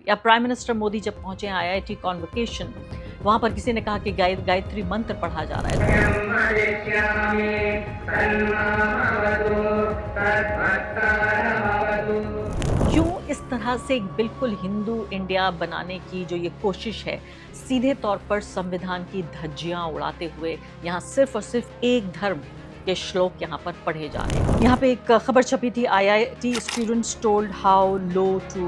या prime minister Modi जब पहुंचे आईआईटी कॉन्वोकेशन, वहां पर किसी ने कहा कि गायत्री मंत्र पढ़ा जा रहा है। क्यों इस तरह से एक बिल्कुल हिंदू इंडिया बनाने की जो ये कोशिश है, सीधे तौर पर संविधान की धज्जियां उड़ाते हुए यहाँ सिर्फ और सिर्फ एक धर्म के श्लोक यहाँ पर पढ़े जा रहे हैं। यहाँ पे एक खबर छपी थी, IIT students told how low to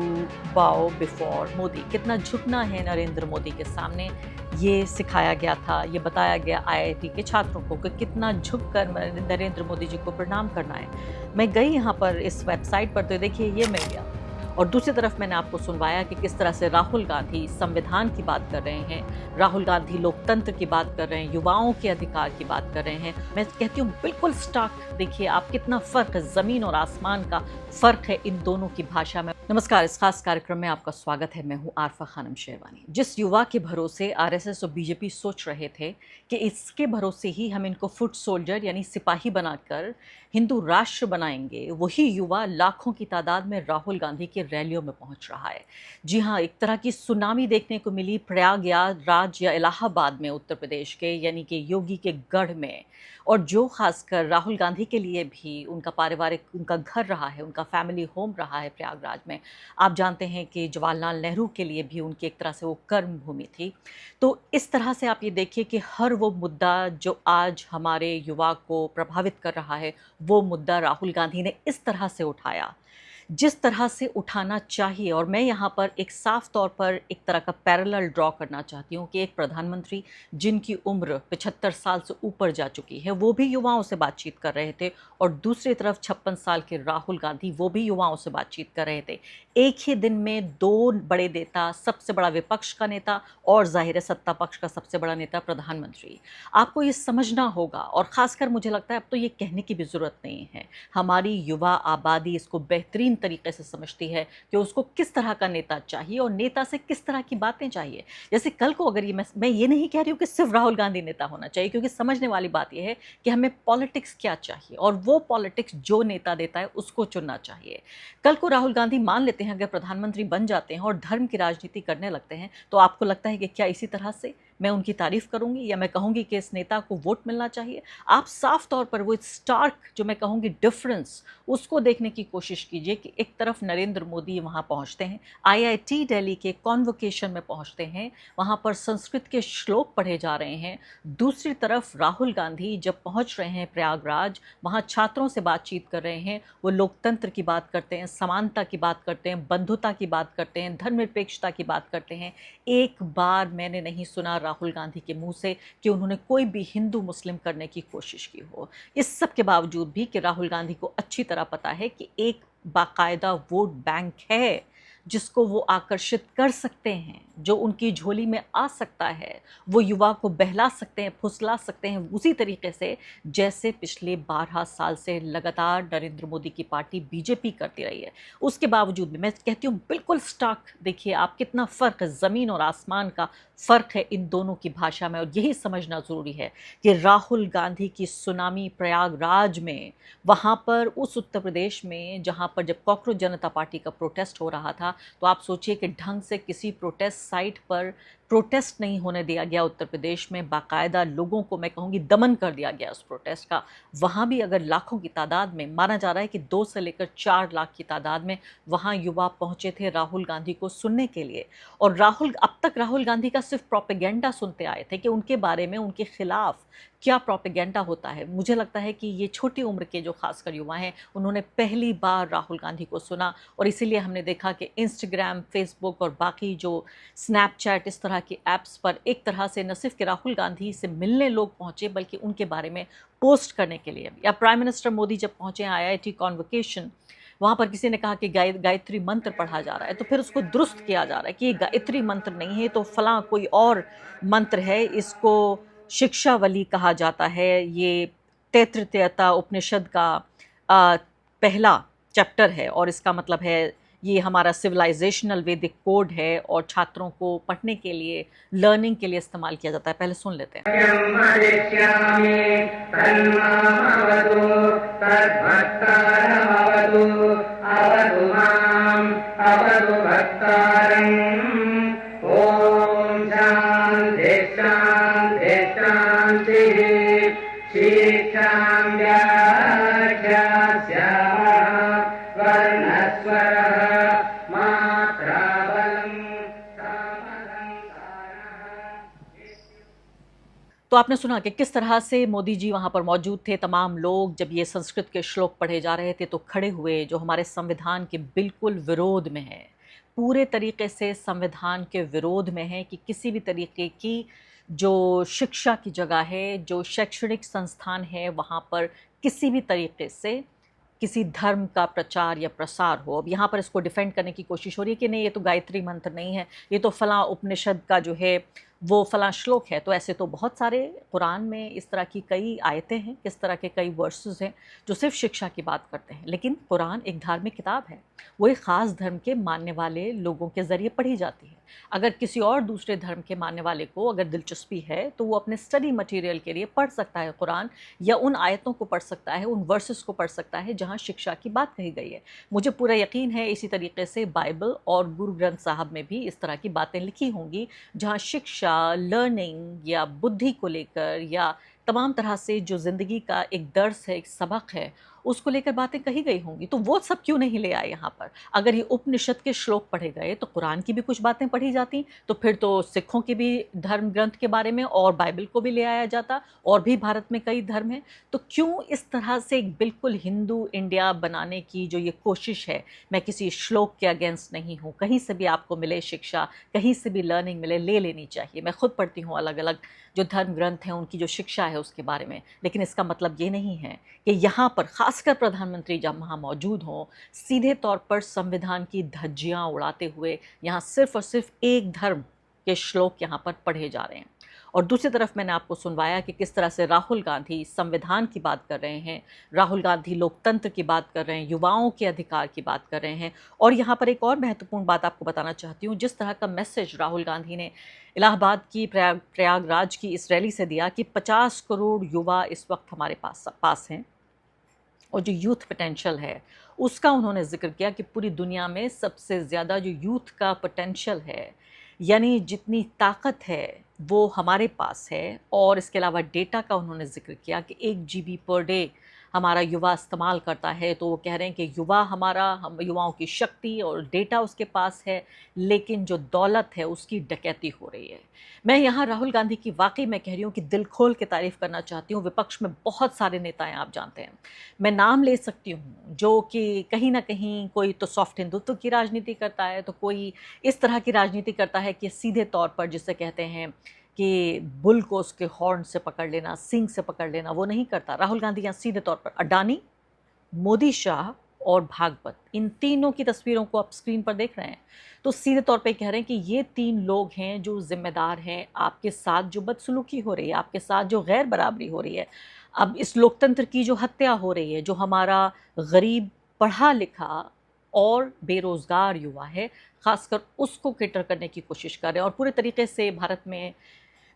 bow before Modi. कितना झुकना है नरेंद्र मोदी के सामने, ये सिखाया गया था, ये बताया गया आईआईटी के छात्रों को कि कितना झुककर नरेंद्र मोदी जी को प्रणाम करना है। मैं गई यहाँ पर इस वेबसाइट पर, तो देखिए ये मिल गया। और दूसरी तरफ मैंने आपको सुनवाया कि किस तरह से राहुल गांधी संविधान की बात कर रहे हैं, राहुल गांधी लोकतंत्र की बात कर रहे हैं, युवाओं के अधिकार की बात कर रहे हैं। मैं कहती हूँ बिल्कुल स्टार्क, देखिए आप कितना फर्क है, जमीन और आसमान का फर्क है इन दोनों की भाषा में। नमस्कार, इस खास कार्यक्रम में आपका स्वागत है। मैं हूँ आरफा खानम शेरवानी। जिस युवा के भरोसे आरएसएस और बीजेपी सोच रहे थे कि इसके भरोसे ही हम इनको फुट सोल्जर यानी सिपाही बनाकर हिंदू राष्ट्र बनाएंगे, वही युवा लाखों की तादाद में राहुल गांधी की रैलियों में पहुंच रहा है। जी हाँ, एक तरह की सुनामी देखने को मिली प्रयागराज या इलाहाबाद में, उत्तर प्रदेश के, यानी कि योगी के गढ़ में। और जो खासकर राहुल गांधी के लिए भी उनका पारिवारिक, उनका घर रहा है, उनका फैमिली होम रहा है प्रयागराज में। आप जानते हैं कि जवाहरलाल नेहरू के लिए भी उनकी एक तरह से वो कर्म भूमि थी। तो इस तरह से आप ये देखिए कि हर वो मुद्दा जो आज हमारे युवा को प्रभावित कर रहा है, वो मुद्दा राहुल गांधी ने इस तरह से उठाया जिस तरह से उठाना चाहिए। और मैं यहाँ पर एक साफ तौर पर एक तरह का पैरेलल ड्रॉ करना चाहती हूँ कि एक प्रधानमंत्री जिनकी उम्र 75 साल से ऊपर जा चुकी है, वो भी युवाओं से बातचीत कर रहे थे, और दूसरी तरफ 56 साल के राहुल गांधी, वो भी युवाओं से बातचीत कर रहे थे। एक ही दिन में दो बड़े नेता, सबसे बड़ा विपक्ष का नेता और जाहिर सत्ता पक्ष का सबसे बड़ा नेता प्रधानमंत्री। आपको ये समझना होगा, और ख़ासकर मुझे लगता है अब तो ये कहने की भी ज़रूरत नहीं है, हमारी युवा आबादी इसको बेहतरीन तरीके से समझती है कि उसको किस तरह का नेता चाहिए और नेता से किस तरह की बातें चाहिए। जैसे कल को अगर ये मैं ये नहीं कह रही हूँ कि सिर्फ राहुल गांधी नेता होना चाहिए, क्योंकि समझने वाली बात यह है कि हमें पॉलिटिक्स क्या चाहिए, और वो पॉलिटिक्स जो नेता देता है उसको चुनना चाहिए। कल को राहुल गांधी मान लेते हैं अगर प्रधानमंत्री बन जाते हैं और धर्म की राजनीति करने लगते हैं, तो आपको लगता है कि क्या इसी तरह से मैं उनकी तारीफ करूंगी या मैं कहूंगी कि इस नेता को वोट मिलना चाहिए? आप साफ तौर पर वो स्टार्क, जो मैं कहूंगी डिफरेंस, उसको देखने की कोशिश कीजिए कि एक तरफ नरेंद्र मोदी वहां पहुंचते हैं, आईआईटी दिल्ली के कॉन्वोकेशन में पहुंचते हैं, वहां पर संस्कृत के श्लोक पढ़े जा रहे हैं। दूसरी तरफ राहुल गांधी जब पहुंच रहे हैं प्रयागराज, वहां छात्रों से बातचीत कर रहे हैं, वो लोकतंत्र की बात करते हैं, समानता की बात करते हैं, बंधुता की बात करते हैं, धर्मनिरपेक्षता की बात करते हैं। एक बार मैंने नहीं सुना राहुल गांधी के मुंह से कि उन्होंने कोई भी हिंदू मुस्लिम करने की कोशिश की हो। इस सब के बावजूद भी कि राहुल गांधी को अच्छी तरह पता है कि एक बाकायदा वोट बैंक है जिसको वो आकर्षित कर सकते हैं, जो उनकी झोली में आ सकता है, वो युवा को बहला सकते हैं, फुसला सकते हैं, उसी तरीके से जैसे पिछले 12 साल से लगातार नरेंद्र मोदी की पार्टी बीजेपी करती रही है। उसके बावजूद भी मैं कहती हूँ बिल्कुल स्टार्क, देखिए आप कितना फ़र्क है, ज़मीन और आसमान का फ़र्क है इन दोनों की भाषा में। और यही समझना ज़रूरी है कि राहुल गांधी की सुनामी प्रयागराज में, वहाँ पर उस उत्तर प्रदेश में जहाँ पर जब कॉकरोच जनता पार्टी का प्रोटेस्ट हो रहा था, तो आप सोचिए कि ढंग से किसी प्रोटेस्ट साइट पर प्रोटेस्ट नहीं होने दिया गया उत्तर प्रदेश में, बाकायदा लोगों को मैं कहूँगी दमन कर दिया गया उस प्रोटेस्ट का। वहाँ भी अगर लाखों की तादाद में, माना जा रहा है कि 2 से लेकर 4 लाख की तादाद में वहाँ युवा पहुँचे थे राहुल गांधी को सुनने के लिए। और अब तक राहुल गांधी का सिर्फ प्रोपेगेंडा सुनते आए थे कि उनके बारे में, उनके खिलाफ क्या प्रोपेगेंडा होता है। मुझे लगता है कि ये छोटी उम्र के जो खासकर युवा हैं, उन्होंने पहली बार राहुल गांधी को सुना, और इसीलिए हमने देखा कि इंस्टाग्राम, फेसबुक और बाकी जो स्नैपचैट, इस तरह की ऐप्स पर एक तरह से न सिर्फ कि राहुल गांधी से मिलने लोग पहुंचे, बल्कि उनके बारे में पोस्ट करने के लिए। या प्राइम मिनिस्टर मोदी जब पहुंचे आईआईटी कॉन्वोकेशन, वहाँ पर किसी ने कहा कि गायत्री मंत्र पढ़ा जा रहा है, तो फिर उसको दुरुस्त किया जा रहा है कि ये गायत्री मंत्र नहीं है, तो फलां कोई और मंत्र है, इसको शिक्षावली कहा जाता है। ये तैतृत्यता उपनिषद का पहला चैप्टर है, और इसका मतलब है ये हमारा सिविलाइजेशनल वैदिक कोड है, और छात्रों को पढ़ने के लिए, लर्निंग के लिए इस्तेमाल किया जाता है। पहले सुन लेते हैं। अवतु माम् अवतु भक्तारम् ॐ शान्ति शान्ति शान्तिः शीक्षां व्याख्यास्यामः वर्णस्वरः मात्राबलम् तो आपने सुना कि किस तरह से मोदी जी वहाँ पर मौजूद थे। तमाम लोग जब ये संस्कृत के श्लोक पढ़े जा रहे थे तो खड़े हुए, जो हमारे संविधान के बिल्कुल विरोध में है, पूरे तरीके से संविधान के विरोध में है कि किसी भी तरीके की जो शिक्षा की जगह है, जो शैक्षणिक संस्थान है, वहाँ पर किसी भी तरीके से किसी धर्म का प्रचार या प्रसार हो। अब यहाँ पर इसको डिफेंड करने की कोशिश हो रही है कि नहीं, ये तो गायत्री मंत्र नहीं है, ये तो फलां उपनिषद का जो है वो फलां श्लोक है। तो ऐसे तो बहुत सारे कुरान में इस तरह की कई आयतें हैं, इस तरह के कई वर्सेस हैं जो सिर्फ शिक्षा की बात करते हैं। लेकिन कुरान एक धार्मिक किताब है, वो एक ख़ास धर्म के मानने वाले लोगों के ज़रिए पढ़ी जाती है। अगर किसी और दूसरे धर्म के मानने वाले को अगर दिलचस्पी है तो वो अपने स्टडी मटेरियल के लिए पढ़ सकता है कुरान, या उन आयतों को पढ़ सकता है, उन वर्सेस को पढ़ सकता है जहाँ शिक्षा की बात कही गई है। मुझे पूरा यकीन है इसी तरीके से बाइबल और गुरु ग्रंथ साहब में भी इस तरह की बातें लिखी होंगी जहाँ शिक्षा, लर्निंग या बुद्धि को लेकर या तमाम तरह से जो ज़िंदगी का एक दर्स है, एक सबक है, उसको लेकर बातें कही गई होंगी। तो वो सब क्यों नहीं ले आए यहाँ पर? अगर ये उपनिषद के श्लोक पढ़े गए तो कुरान की भी कुछ बातें पढ़ी जाती, तो फिर तो सिखों के भी धर्म ग्रंथ के बारे में और बाइबल को भी ले आया जाता, और भी भारत में कई धर्म हैं। तो क्यों इस तरह से एक बिल्कुल हिंदू इंडिया बनाने की जो ये कोशिश है? मैं किसी श्लोक के अगेंस्ट नहीं हूँ, कहीं से भी आपको मिले शिक्षा, कहीं से भी लर्निंग मिले, ले लेनी चाहिए। मैं खुद पढ़ती हूँ अलग अलग जो धर्म ग्रंथ हैं, उनकी जो शिक्षा है उसके बारे में। लेकिन इसका मतलब ये नहीं है कि यहाँ पर खासकर प्रधानमंत्री जब वहाँ मौजूद हों, सीधे तौर पर संविधान की धज्जियाँ उड़ाते हुए यहाँ सिर्फ और सिर्फ एक धर्म के श्लोक यहाँ पर पढ़े जा रहे हैं। और दूसरी तरफ मैंने आपको सुनवाया कि किस तरह से राहुल गांधी संविधान की बात कर रहे हैं, राहुल गांधी लोकतंत्र की बात कर रहे हैं, युवाओं के अधिकार की बात कर रहे हैं। और यहाँ पर एक और महत्वपूर्ण बात आपको बताना चाहती हूँ, जिस तरह का मैसेज राहुल गांधी ने इलाहाबाद की प्रयागराज की इस रैली से दिया कि 50 करोड़ युवा इस वक्त हमारे पास हैं, और जो यूथ पोटेंशियल है उसका उन्होंने जिक्र किया कि पूरी दुनिया में सबसे ज़्यादा जो यूथ का पोटेंशियल है, यानी जितनी ताकत है वो हमारे पास है। और इसके अलावा डेटा का उन्होंने जिक्र किया कि 1 GB पर डे हमारा युवा इस्तेमाल करता है। तो वो कह रहे हैं कि युवा हम युवाओं की शक्ति और डेटा उसके पास है, लेकिन जो दौलत है उसकी डकैती हो रही है। मैं यहाँ राहुल गांधी की वाकई मैं कह रही हूँ कि दिल खोल के तारीफ़ करना चाहती हूँ। विपक्ष में बहुत सारे नेता हैं, आप जानते हैं, मैं नाम ले सकती हूँ, जो कि कहीं ना कहीं कोई तो सॉफ्ट हिंदुत्व की राजनीति करता है, तो कोई इस तरह की राजनीति करता है कि सीधे तौर पर जिसे कहते हैं कि बुल को उसके हॉर्न से पकड़ लेना, सींग से पकड़ लेना, वो नहीं करता। राहुल गांधी यहाँ सीधे तौर पर अडानी, मोदी, शाह और भागवत, इन तीनों की तस्वीरों को आप स्क्रीन पर देख रहे हैं, तो सीधे तौर पे कह रहे हैं कि ये 3 लोग हैं जो जिम्मेदार हैं आपके साथ जो बदसलूकी हो रही है, आपके साथ जो गैर बराबरी हो रही है, अब इस लोकतंत्र की जो हत्या हो रही है, जो हमारा गरीब पढ़ा लिखा और बेरोज़गार युवा है, ख़ासकर उसको कैटर करने की कोशिश कर रहे हैं। और पूरे तरीके से भारत में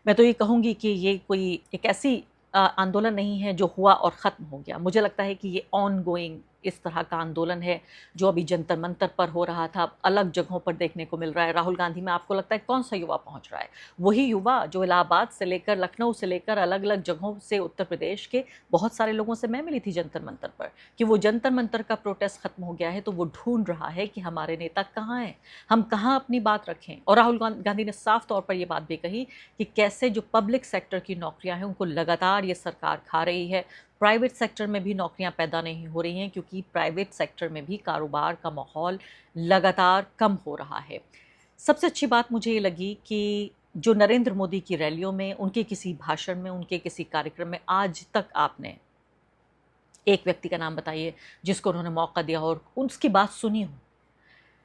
मैं तो ये कहूँगी कि ये कोई एक ऐसी आंदोलन नहीं है जो हुआ और ख़त्म हो गया। मुझे लगता है कि ये ऑन गोइंग इस तरह का आंदोलन है जो अभी जंतर मंतर पर हो रहा था, अलग जगहों पर देखने को मिल रहा है। राहुल गांधी में आपको लगता है कौन सा युवा पहुंच रहा है? वही युवा जो इलाहाबाद से लेकर लखनऊ से लेकर अलग अलग जगहों से, उत्तर प्रदेश के बहुत सारे लोगों से मैं मिली थी जंतर मंतर पर, कि वो जंतर मंतर का प्रोटेस्ट ख़त्म हो गया है, तो वो ढूंढ रहा है कि हमारे नेता कहाँ हैं, हम कहाँ अपनी बात रखें। और राहुल गांधी ने साफ तौर पर ये बात भी कही कि कैसे जो पब्लिक सेक्टर की नौकरियाँ हैं उनको लगातार ये सरकार खा रही है, प्राइवेट सेक्टर में भी नौकरियां पैदा नहीं हो रही हैं, क्योंकि प्राइवेट सेक्टर में भी कारोबार का माहौल लगातार कम हो रहा है। सबसे अच्छी बात मुझे ये लगी कि जो नरेंद्र मोदी की रैलियों में, उनके किसी भाषण में, उनके किसी कार्यक्रम में आज तक आपने एक व्यक्ति का नाम बताइए जिसको उन्होंने मौका दिया और उसकी बात सुनी हो।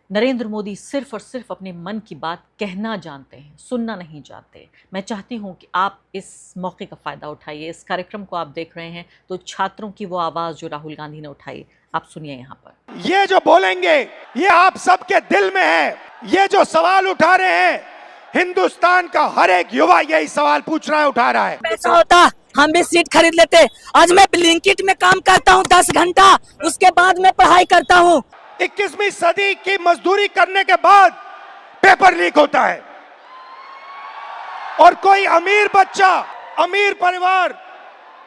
नरेंद्र मोदी सिर्फ और सिर्फ अपने मन की बात कहना जानते हैं, सुनना नहीं जानते। मैं चाहती हूं कि आप इस मौके का फ़ायदा उठाइए। इस कार्यक्रम को आप देख रहे हैं तो छात्रों की वो आवाज़ जो राहुल गांधी ने उठाई, आप सुनिए यहाँ पर। ये जो बोलेंगे ये आप सबके दिल में है। ये जो सवाल उठा रहे हैं, हिंदुस्तान का हर एक युवा यही सवाल पूछ रहा है, उठा रहा है। पैसा होता हम भी सीट खरीद लेते। आज मैं ब्लिंकिट में काम करता हूँ 10 घंटा, उसके बाद मैं पढ़ाई करता हूँ। 21वीं सदी की मजदूरी करने के बाद पेपर लीक होता है और कोई अमीर बच्चा, अमीर परिवार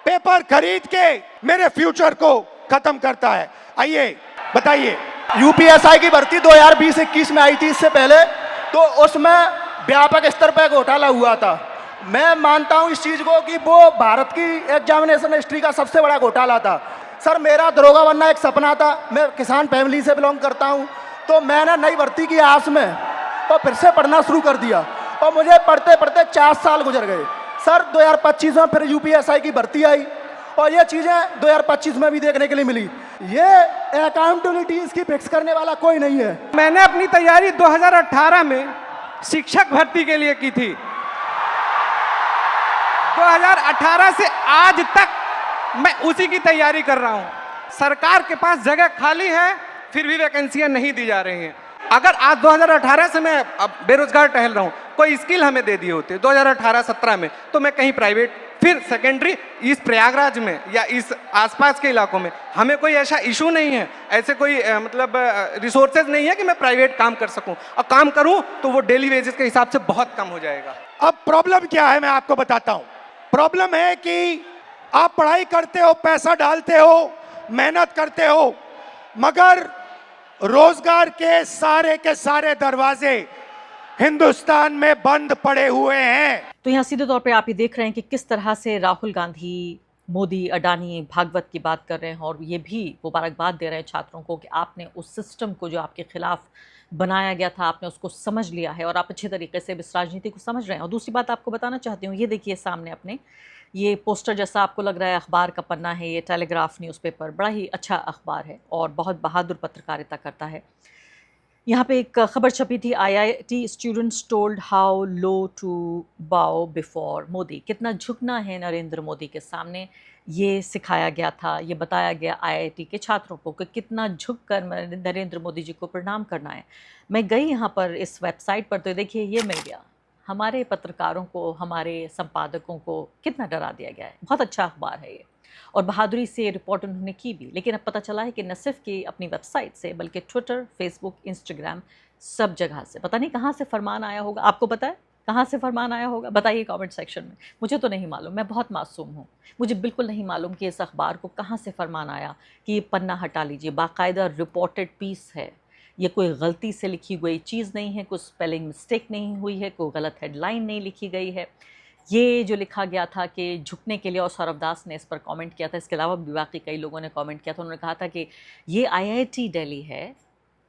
पेपर खरीद के मेरे फ्यूचर को खत्म करता है। आइए बताइए। यूपीएसआई की भर्ती 2020-21 में आई थी, इससे पहले तो उसमें व्यापक स्तर पर घोटाला हुआ था। मैं मानता हूं इस चीज को कि वो भारत की एग्जामिनेशन हिस्ट्री का सबसे बड़ा घोटाला था। सर, मेरा दरोगा बनना एक सपना था। मैं किसान फैमिली से बिलोंग करता हूं, तो मैंने नई भर्ती की आस में तो फिर से पढ़ना शुरू कर दिया और मुझे पढ़ते पढ़ते 4 साल गुजर गए। सर, 2025 में फिर यूपीएसआई की भर्ती आई और ये चीज़ें 2025 में भी देखने के लिए मिली। ये अकाउंटेबिलिटी इसकी फिक्स करने वाला कोई नहीं है। मैंने अपनी तैयारी 2018 में शिक्षक भर्ती के लिए की थी। 2018 से आज तक मैं उसी की तैयारी कर रहा हूं। सरकार के पास जगह खाली है, फिर भी वैकेंसियां नहीं दी जा रही हैं। अगर आज 2018 से मैं अब बेरोजगार टहल रहा हूं, कोई स्किल हमें दे दिए होते 2018-17 में, तो मैं कहीं प्राइवेट, फिर सेकेंडरी, इस प्रयागराज में या इस आसपास के इलाकों में हमें कोई ऐसा इशू नहीं है, ऐसे कोई मतलब रिसोर्सेज नहीं है कि मैं प्राइवेट काम कर सकूं, और काम करूं तो वो डेली वेजेस के हिसाब से बहुत कम हो जाएगा। अब प्रॉब्लम क्या है मैं आपको बताता हूं। प्रॉब्लम है कि आप पढ़ाई करते हो, पैसा डालते हो, मेहनत करते हो, मगर रोजगार के सारे दरवाजे हिंदुस्तान में बंद पड़े हुए हैं। तो यहाँ सीधे तौर पे आप ये देख रहे हैं कि किस तरह से राहुल गांधी, मोदी, अडानी भागवत की बात कर रहे हैं और ये भी मुबारकबाद दे रहे हैं छात्रों को कि आपने उस सिस्टम को जो आपके खिलाफ बनाया गया था, आपने उसको समझ लिया है और आप अच्छे तरीके से इस राजनीति को समझ रहे हैं। और दूसरी बात आपको बताना चाहती हूँ, ये देखिए सामने अपने, ये पोस्टर जैसा आपको लग रहा है अखबार का पन्ना है, ये टेलीग्राफ न्यूज़पेपर, बड़ा ही अच्छा अखबार है और बहुत बहादुर पत्रकारिता करता है। यहाँ पे एक खबर छपी थी, IIT students told how low to bow before Modi. कितना झुकना है नरेंद्र मोदी के सामने, ये सिखाया गया था, ये बताया गया IIT के छात्रों को कि कितना झुक कर नरेंद्र मोदी जी को प्रणाम करना है। मैं गई यहाँ पर इस वेबसाइट पर, तो देखिए ये मिल गया। हमारे पत्रकारों को, हमारे संपादकों को कितना डरा दिया गया है। बहुत अच्छा अखबार है ये और बहादुरी से रिपोर्ट उन्होंने की भी। लेकिन अब पता चला है कि न सिर्फ कि अपनी वेबसाइट से, बल्कि ट्विटर, फेसबुक, इंस्टाग्राम, सब जगह से पता नहीं कहाँ से फरमान आया होगा। आपको पता है कहाँ से फरमान आया होगा? बताइए कमेंट सेक्शन में। मुझे तो नहीं मालूम, मैं बहुत मासूम हूँ। मुझे बिल्कुल नहीं मालूम कि इस अखबार को कहाँ से फरमान आया कि ये पन्ना हटा लीजिए। बाकायदा रिपोर्टेड पीस है, ये कोई गलती से लिखी हुई चीज़ नहीं है, कुछ स्पेलिंग मिस्टेक नहीं हुई है, कोई गलत हेडलाइन नहीं लिखी गई है। ये जो लिखा गया था कि झुकने के लिए, और सौरभ दास ने इस पर कमेंट किया था, इसके अलावा भी बाकी कई लोगों ने कमेंट किया था। उन्होंने कहा था कि ये IIT दिल्ली है,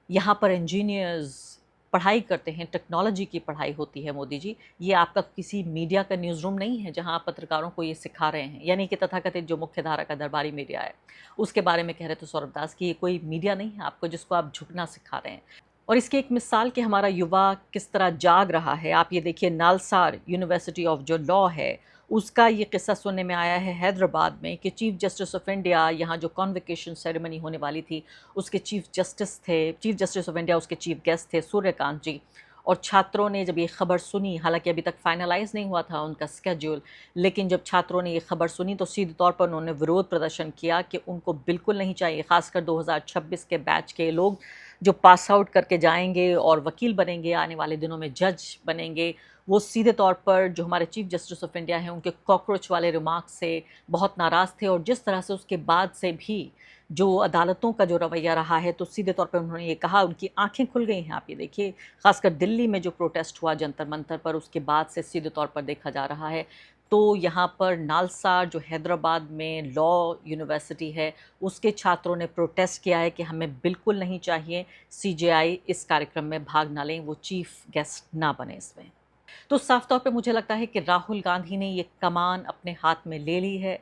यहाँ पर इंजीनियर्स पढ़ाई करते हैं, टेक्नोलॉजी की पढ़ाई होती है मोदी जी। ये आपका किसी मीडिया का न्यूज़ रूम नहीं है जहाँ आप पत्रकारों को ये सिखा रहे हैं। यानी कि तथाकथित जो मुख्य धारा का दरबारी मीडिया है उसके बारे में कह रहे थे सौरभ दास कि ये कोई मीडिया नहीं है आपको जिसको आप झुकना सिखा रहे हैं। और इसकी एक मिसाल कि हमारा युवा किस तरह जाग रहा है, आप ये देखिए, नालसार यूनिवर्सिटी ऑफ जो लॉ है उसका ये किस्सा सुनने में आया है हैदराबाद में कि चीफ जस्टिस ऑफ इंडिया, यहाँ जो कॉन्वोकेशन सेरेमनी होने वाली थी उसके चीफ जस्टिस ऑफ इंडिया उसके चीफ गेस्ट थे सूर्यकांत जी। और छात्रों ने जब ये खबर सुनी, हालांकि अभी तक फाइनलाइज नहीं हुआ था उनका स्केड्यूल, लेकिन जब छात्रों ने ये खबर सुनी तो सीधे तौर पर उन्होंने विरोध प्रदर्शन किया कि उनको बिल्कुल नहीं चाहिए, ख़ासकर 2026 के बैच के लोग जो पास आउट करके जाएंगे और वकील बनेंगे, आने वाले दिनों में जज बनेंगे, वो सीधे तौर पर जो हमारे चीफ जस्टिस ऑफ इंडिया हैं उनके कॉकरोच वाले रिमार्क्स से बहुत नाराज़ थे। और जिस तरह से उसके बाद से भी जो अदालतों का जो रवैया रहा है, तो सीधे तौर पर उन्होंने ये कहा, उनकी आंखें खुल गई हैं। आप ये देखिए, खासकर दिल्ली में जो प्रोटेस्ट हुआ जंतर मंतर पर, उसके बाद से सीधे तौर पर देखा जा रहा है तो यहाँ पर नालसार जो हैदराबाद में लॉ यूनिवर्सिटी है उसके छात्रों ने प्रोटेस्ट किया है कि हमें बिल्कुल नहीं चाहिए CJI इस कार्यक्रम में भाग ना लें, वो चीफ गेस्ट ना बने इसमें। तो साफ तौर पे मुझे लगता है कि राहुल गांधी ने ये कमान अपने हाथ में ले ली है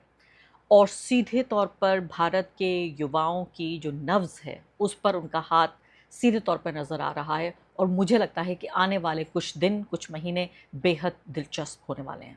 और सीधे तौर पर भारत के युवाओं की जो नब्ज़ है उस पर उनका हाथ सीधे तौर पर नज़र आ रहा है। और मुझे लगता है कि आने वाले कुछ दिन, कुछ महीने बेहद दिलचस्प होने वाले हैं।